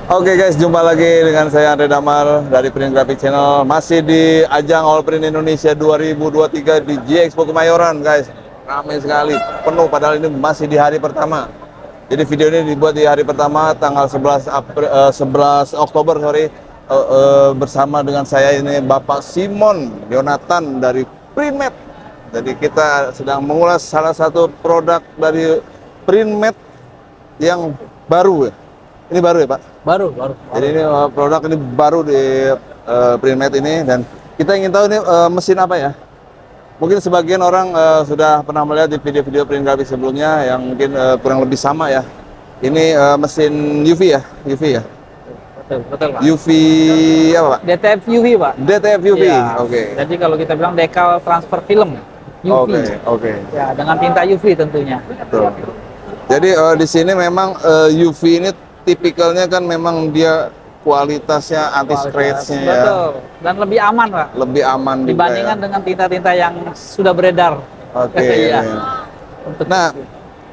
Oke guys, jumpa lagi dengan saya Andre Damar dari Print Graphic Channel. Masih di ajang All Print Indonesia 2023 di G-Expo Kemayoran guys. Ramai sekali, penuh padahal ini masih di hari pertama. Jadi video ini dibuat di hari pertama tanggal 11 Oktober bersama dengan saya ini Bapak Simon Yonatan dari Printmed. Jadi kita sedang mengulas salah satu produk dari Printmed yang baru ya. Ini baru ya Pak? Baru. Jadi ini produk ini baru di Printmed ini, dan kita ingin tahu ini mesin apa ya? Mungkin sebagian orang sudah pernah melihat di video-video print graphic sebelumnya yang mungkin kurang lebih sama ya. Ini mesin UV ya? Betul Pak. UV apa Pak? DTF UV Pak. DTF UV, Ya. oke. Jadi kalau kita bilang decal transfer film UV. Oke. Ya, dengan tinta UV tentunya. Betul. Jadi di sini memang UV ini tipikalnya kan memang dia kualitasnya anti scratch-nya ya. Betul. Dan lebih aman Pak. Lebih aman juga Dibandingkan ya. dengan tinta-tinta yang sudah beredar. Oke. Iya. Nah,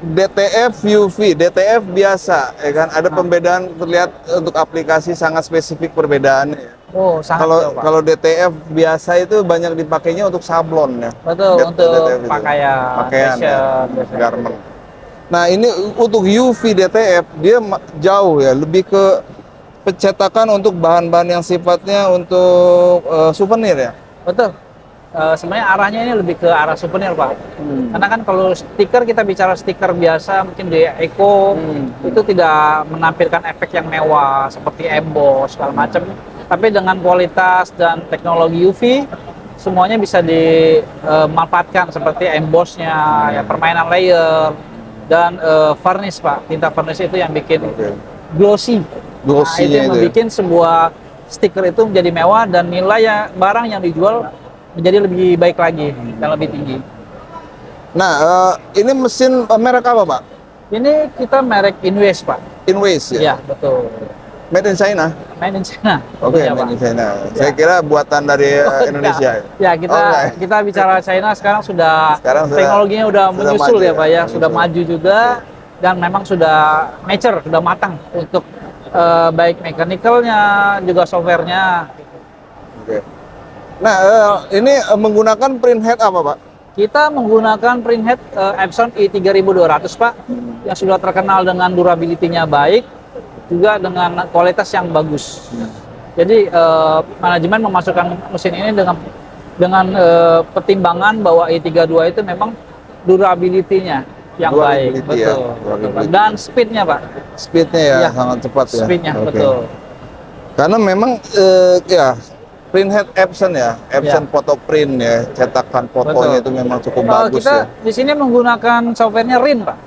DTF UV, DTF biasa, ya kan? Ada pembedaan terlihat untuk aplikasi sangat spesifik perbedaannya. Oh, sangat jauh, Pak. Kalau DTF biasa itu banyak dipakainya untuk sablon ya. Betul, untuk DTF itu. pakaian ya, biasanya. garment. Nah, ini untuk UV DTF dia jauh ya, lebih ke pencetakan untuk bahan-bahan yang sifatnya untuk souvenir ya. Betul. Sebenarnya arahnya ini lebih ke arah souvenir Pak. Karena kan kalau stiker, kita bicara stiker biasa mungkin di Eco itu tidak menampilkan efek yang mewah seperti emboss segala macam. Tapi dengan kualitas dan teknologi UV semuanya bisa dimanfaatkan seperti embossnya, ya, permainan layer dan varnish Pak. Tinta varnish itu yang bikin glossy. Nah, itu yang membuat sebuah stiker itu menjadi mewah dan nilai barang yang dijual menjadi lebih baik lagi dan lebih tinggi. Nah, ini mesin merek apa Pak? Ini kita merek Inways Pak. Inways ya? Iya, betul. Made in China? Made in China. Oke, made in China. Saya kira buatan dari Indonesia. Ya, kita bicara China sekarang sudah teknologinya udah menyusul ya Pak ya, sudah maju juga dan memang sudah mature, sudah matang untuk baik mechanical-nya juga software-nya. Oke. Nah, ini menggunakan printhead apa Pak? Kita menggunakan printhead Epson i3200 Pak, yang sudah terkenal dengan durability-nya baik, juga dengan kualitas yang bagus. Jadi manajemen memasukkan mesin ini dengan pertimbangan bahwa i32 itu memang durability-nya yang baik, betul. Dan speed-nya Pak. Speed-nya ya, sangat cepat ya. Speed-nya, betul. Karena memang ya printhead Epson ya, Epson photo print ya, cetakan fotonya itu memang cukup bagus kita ya. Di sini menggunakan softwarenya RIN Pak.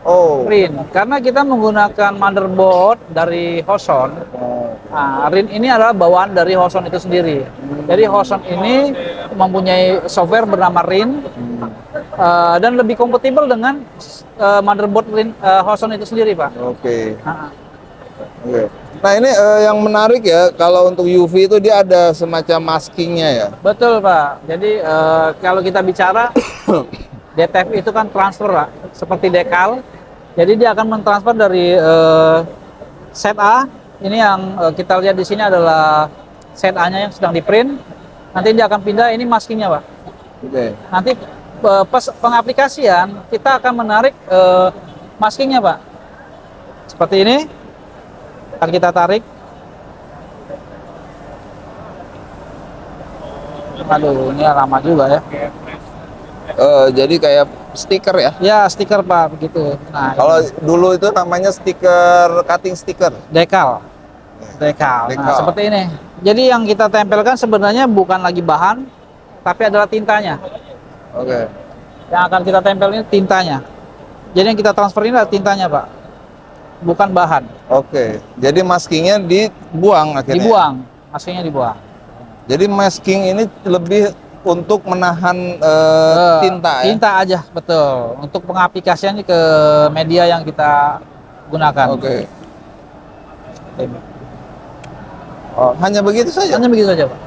Oh. RIN, karena kita menggunakan motherboard dari Hoson. Nah, RIN ini adalah bawaan dari Hoson itu sendiri. Jadi Hoson ini mempunyai software bernama RIN dan lebih kompatibel dengan motherboard RIN Hoson itu sendiri Pak. Oke. Nah ini yang menarik ya, kalau untuk UV itu dia ada semacam maskingnya ya. Betul Pak. Jadi kalau kita bicara DTF itu kan transfer Pak, seperti decal. Jadi dia akan mentransfer dari set A. Ini yang kita lihat di sini adalah set A-nya yang sedang di print. Nanti dia akan pindah, ini maskingnya Pak. Oke. Nanti pas pengaplikasian kita akan menarik maskingnya Pak. Seperti ini. Akan kita tarik. Aduh, ini lama juga ya. Jadi kayak stiker ya? Ya, stiker Pak, begitu. Nah, kalau dulu itu namanya stiker, cutting stiker. Decal. Nah, seperti ini. Jadi yang kita tempelkan sebenarnya bukan lagi bahan, tapi adalah tintanya. Oke. Yang akan kita tempel ini tintanya. Jadi yang kita transfer ini adalah tintanya Pak. Bukan bahan. Oke. Jadi maskingnya dibuang akhirnya? Dibuang. Maskingnya dibuang. Jadi masking ini lebih untuk menahan tinta ya? Tinta aja, betul. Untuk pengaplikasiannya ke media yang kita gunakan. Oke. Oh, hanya begitu saja? Hanya begitu saja Pak.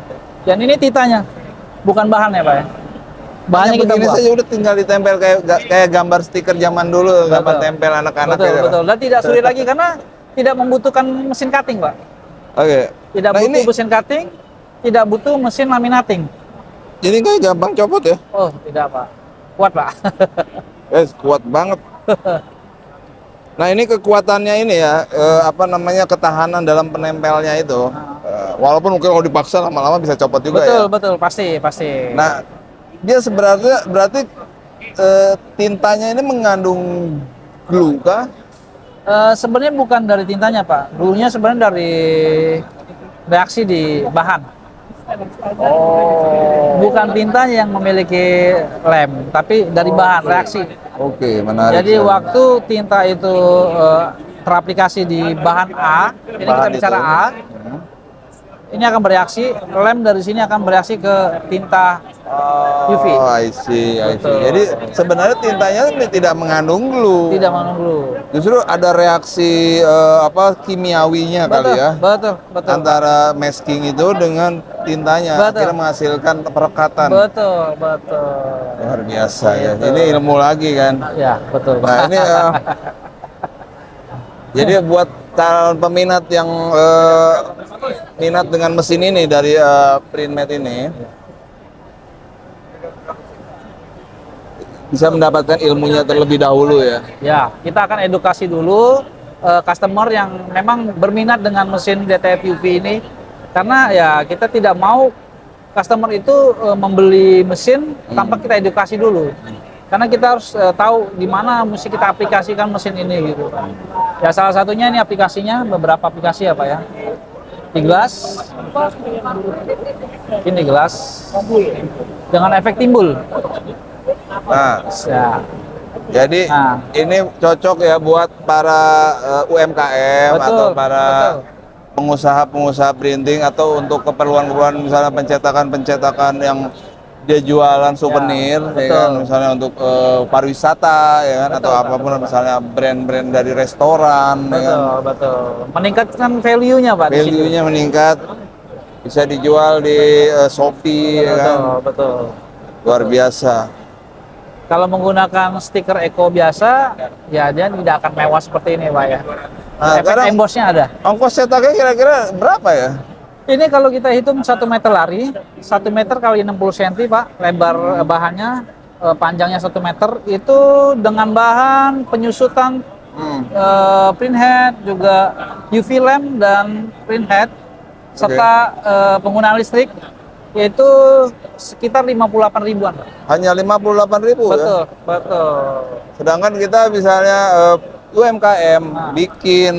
Dan ini tintanya. Bukan bahan ya Pak ya. Bahannya kita begini buang. saja udah tinggal ditempel kayak gambar stiker zaman dulu, gambar tempel anak-anak. Betul. Dan tidak sulit lagi karena tidak membutuhkan mesin cutting, Pak. Oke. Tidak Nah, butuh ini mesin cutting, tidak butuh mesin laminating. ini kan gampang copot ya. Oh, tidak, Pak. Kuat, Pak. Kuat banget. Nah, ini kekuatannya ini ya, apa namanya, ketahanan dalam penempelnya itu. Walaupun mungkin kalau dipaksa lama-lama bisa copot juga Betul, ya. betul, pasti, pasti. Nah, dia sebenarnya berarti tintanya ini mengandung glue kah? Sebenarnya bukan dari tintanya, Pak. Dulunya sebenarnya dari reaksi di bahan. Oh. Bukan tintanya yang memiliki lem, tapi dari bahan reaksi. Oke, menarik. Jadi sekali. waktu tinta itu teraplikasi di bahan A, ini kita Bahan bicara itu. A, ini akan bereaksi, lem dari sini akan bereaksi ke tinta UV. Oh, I see. Betul. Jadi sebenarnya tintanya ini tidak mengandung glue. Tidak menunggu. Justru ada reaksi apa kimiawinya kali Betul, ya. betul, betul. Antara masking itu dengan tintanya Betul. akhirnya menghasilkan perekatan. Betul, betul. Luar biasa ya. Gitu. Ini ilmu lagi kan. Ya, betul. Nah, ini jadi buat calon peminat yang minat dengan mesin ini dari Printmate ini bisa mendapatkan ilmunya terlebih dahulu ya. Ya, kita akan edukasi dulu customer yang memang berminat dengan mesin DTF UV ini, karena ya kita tidak mau customer itu membeli mesin tanpa kita edukasi dulu. Karena kita harus tahu di mana mesti kita aplikasikan mesin ini gitu. Ya salah satunya ini aplikasinya, beberapa aplikasi ya Pak ya. Di gelas, ini gelas dengan efek timbul. Nah, Ya, jadi Nah. ini cocok ya buat para UMKM Betul, atau para betul. pengusaha-pengusaha printing atau untuk keperluan-keperluan misalnya pencetakan-pencetakan yang dia jualan souvenir ya betul. kan, misalnya untuk pariwisata ya kan, atau Betul, apapun betul. misalnya brand-brand dari restoran ya kan. betul, betul. Meningkatkan value-nya Pak di situ. Value-nya meningkat, bisa dijual di Shopee ya kan. Betul, betul. Luar biasa. Kalau menggunakan stiker Eco biasa, ya dia tidak akan mewah seperti ini Pak ya. Nah, Efek sekarang embossnya ada. ongkos cetaknya kira-kira berapa ya? Ini kalau kita hitung 1 meter lari, 1 meter kali 60 cm Pak, lebar bahannya, panjangnya 1 meter, itu dengan bahan penyusutan printhead, juga UV lamp dan printhead, serta penggunaan listrik, yaitu sekitar 58 ribuan Pak. Hanya 58.000 ya? Betul, betul. Sedangkan kita misalnya UMKM bikin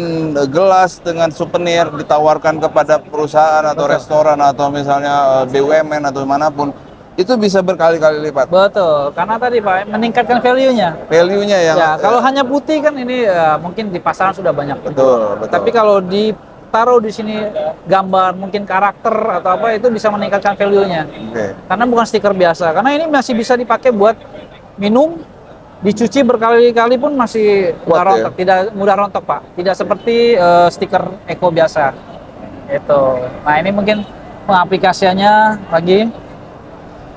gelas dengan souvenir ditawarkan kepada perusahaan atau restoran atau misalnya BUMN atau manapun, itu bisa berkali-kali lipat. Betul, karena tadi Pak meningkatkan value-nya. Value-nya yang Ya, kalau hanya putih kan ini mungkin di pasaran sudah banyak. betul, betul. Tapi kalau ditaruh di sini gambar, mungkin karakter atau apa, itu bisa meningkatkan value-nya. Oke. Karena bukan stiker biasa. Karena ini masih bisa dipakai buat minum, dicuci berkali-kali pun masih Kuat mudah rontok, ya? tidak mudah rontok Pak. Tidak seperti stiker Eco biasa. Itu. Nah ini mungkin pengaplikasiannya lagi.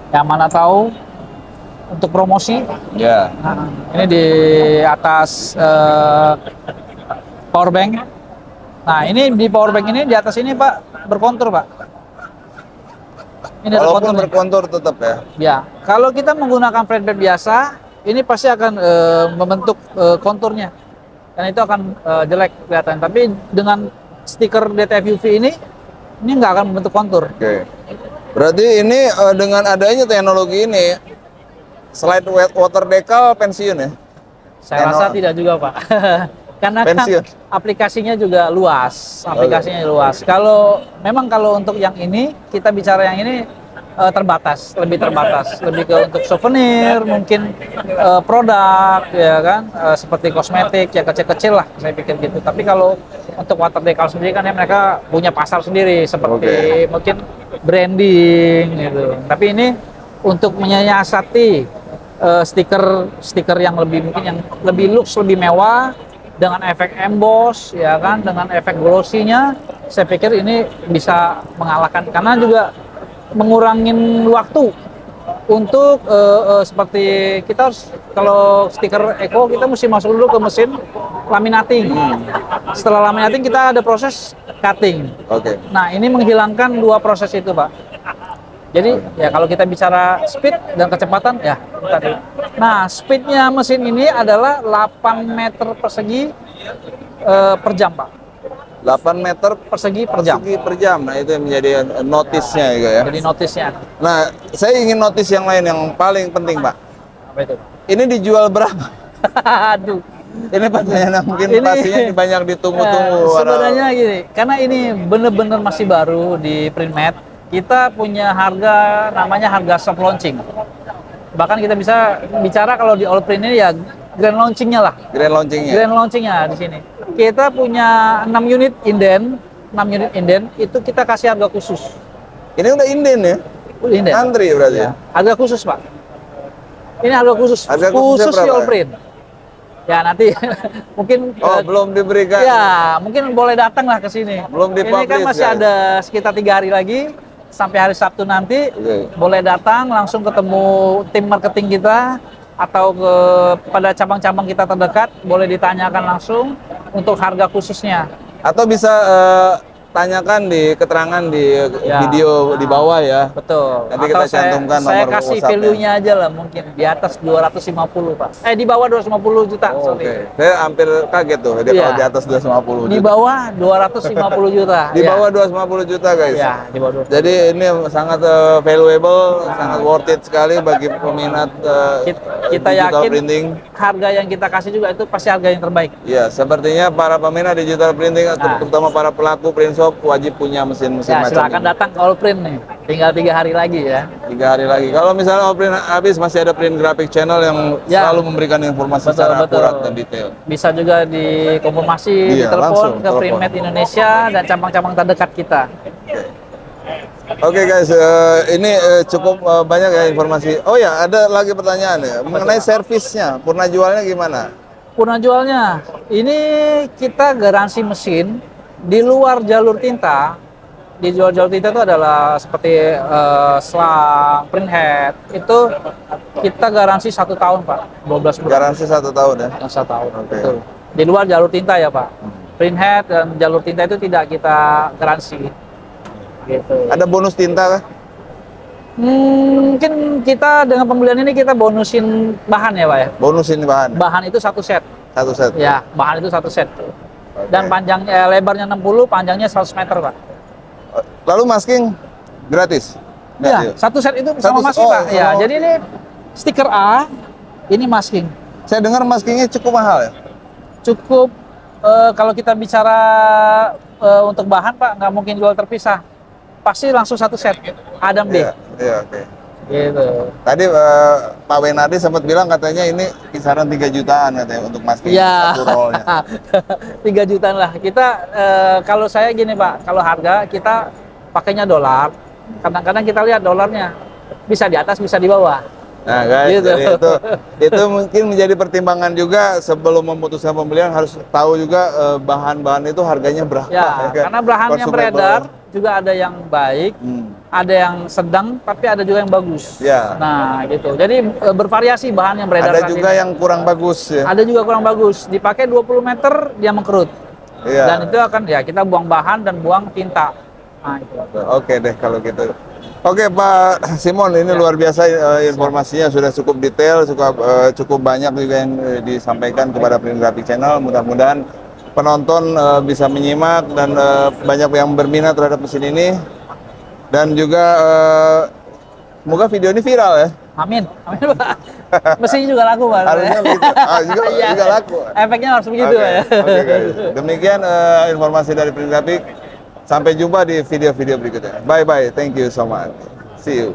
Yang mana tahu untuk promosi. Ya. Nah, ini di atas power bank. Nah, ini di power bank ini di atas ini Pak berkontur Pak. Ini ada Walaupun konturnya. berkontur tetap ya. Ya, kalau kita menggunakan flat bed biasa, ini pasti akan membentuk konturnya, dan itu akan jelek kelihatan. Tapi dengan stiker DTF UV ini nggak akan membentuk kontur. Oke. Berarti ini dengan adanya teknologi ini, slide water decal pensiun ya? Saya rasa tidak juga Pak, karena Pensiun. kan aplikasinya juga luas. Aplikasinya luas. Kalau memang kalau untuk yang ini kita bicara yang ini terbatas, lebih ke untuk souvenir, mungkin produk ya kan, seperti kosmetik ya kecil-kecil lah saya pikir gitu. Tapi kalau untuk water decal sendiri kan ya mereka punya pasar sendiri seperti mungkin branding gitu. Tapi ini untuk menyiasati stiker yang lebih mungkin yang lebih lux, lebih mewah dengan efek emboss ya kan, dengan efek glossy-nya, saya pikir ini bisa mengalahkan, karena juga mengurangin waktu untuk seperti kita harus, kalau stiker Eco kita mesti masuk dulu ke mesin laminating. Setelah laminating kita ada proses cutting. Oke. Nah, ini menghilangkan dua proses itu, Pak. Jadi ya kalau kita bicara speed dan kecepatan ya tadi. Nah, speednya mesin ini adalah 8 meter persegi per jam, Pak. 8 meter Persegi per jam. persegi per jam. Nah, itu yang menjadi notice-nya ya. Jadi notisnya Nah, saya ingin notice yang lain yang paling penting, Pak. apa itu? Ini dijual berapa? Aduh. Ini pertanyaan yang mungkin Ini- pastinya banyak ditunggu-tunggu. Ya, sebenarnya gini, karena ini bener-bener masih baru di Printmed, kita punya harga namanya harga soft launching. Bahkan kita bisa bicara kalau di All Print ini ya grand launchingnya lah. Grand launching-nya. Grand launchingnya di sini. Kita punya 6 unit inden, 6 unit inden itu kita kasih harga khusus. Ini udah inden ya? Inden. Antri berarti ya? Harga khusus, Pak. Ini harga khusus. Harga khususnya khusus di berapa? All Print. Ya nanti mungkin Oh, belum diberikan. ya, mungkin boleh datang lah ke sini. Belum Ini kan dipublish, masih ya? ada sekitar 3 hari lagi sampai hari Sabtu nanti. Oke. Boleh datang langsung ketemu tim marketing kita atau pada cabang-cabang kita terdekat, boleh ditanyakan langsung untuk harga khususnya. Atau bisa tanyakan di keterangan di Ya. video di bawah ya. Betul. Nanti kita cantumkan saya nomor kasih WhatsApp-nya. value-nya aja lah mungkin di atas 250, Pak. Di bawah 250 juta, Oh, sorry. Oke. Saya hampir kaget tuh dia Iya. kalau di atas 250 Di juta. bawah 250 juta. Di Ya. bawah 250 juta, guys. Ya, di bawah 250. Jadi ini sangat valuable, sangat worth it sekali bagi peminat Kita digital yakin printing. harga yang kita kasih juga itu pasti harga yang terbaik. Ya, sepertinya para peminat digital printing, terutama para pelaku print shop, wajib punya mesin-mesin Ya, macam silakan ini. datang ke All Print nih. Tinggal 3 hari lagi ya. 3 hari lagi. Kalau misalnya All Print habis, masih ada Print Graphic Channel yang Ya. selalu memberikan informasi Betul, secara betul. akurat dan detail. Bisa juga dikonfirmasi, Iya, ditelepon langsung ke telepon. Printmed Indonesia dan cabang-cabang terdekat kita. Oke guys, ini cukup banyak ya informasi. Oh ya, ada lagi pertanyaan ya mengenai servisnya. Purna jualnya gimana? Purna jualnya, ini kita garansi mesin di luar jalur tinta. Di luar jalur tinta itu adalah seperti selang, print head, itu kita garansi 1 tahun, Pak. 12 bulan. Garansi 1 tahun ya. 1 tahun, Oke. betul. Di luar jalur tinta ya, Pak. Print head dan jalur tinta itu tidak kita garansi. Gitu. Ada bonus tinta kah? Mungkin kita dengan pembelian ini kita bonusin bahan ya, Pak ya. Bonus ini bahan. Bahan itu 1 set. 1 set. Ya, bahan itu 1 set. Dan panjangnya lebarnya 60, panjangnya 100 meter, Pak. Lalu masking gratis? Iya, 1 set itu sama Satu- masking, oh, Pak. Ya, oh. jadi ini stiker A, ini masking. Saya dengar maskingnya cukup mahal ya. Cukup kalau kita bicara untuk bahan, Pak, nggak mungkin jual terpisah. Pasti langsung 1 set. A dan B. Iya, iya, oke. Gitu. Tadi Pak Wenardi sempat bilang katanya ini kisaran 3 jutaan katanya untuk masking Ya, satu rollnya. 3 jutaan lah. Kita kalau saya gini Pak, kalau harga kita pakainya dolar. Kadang-kadang kita lihat dolarnya bisa di atas, bisa di bawah. Nah guys, Gitu. jadi itu mungkin menjadi pertimbangan juga sebelum memutuskan pembelian, harus tahu juga bahan-bahan itu harganya berapa. Ya, kan? karena bahan yang Consumable. beredar juga ada yang baik, ada yang sedang, tapi ada juga yang bagus. Ya. Nah, gitu. Jadi bervariasi bahan yang beredar. Ada saat juga ini. yang kurang bagus ya. Ada juga kurang bagus. Dipakai 20 meter dia mengkerut. Iya. Dan itu akan ya kita buang bahan dan buang tinta. Nah, itu. Oke deh kalau gitu. Oke Pak Simon, ini Ya. luar biasa informasinya, sudah cukup detail, cukup banyak juga yang disampaikan kepada Print Graphic Channel. Mudah-mudahan penonton bisa menyimak dan banyak yang berminat terhadap mesin ini. Dan juga semoga video ini viral ya. Amin, amin Pak. Mesinnya juga laku Pak. Harusnya begitu. Iya. Juga laku. Efeknya harus begitu Oke, ya. oke, guys. Demikian informasi dari Print Graphic. Sampai jumpa di video-video berikutnya. Bye bye. Thank you so much. See you.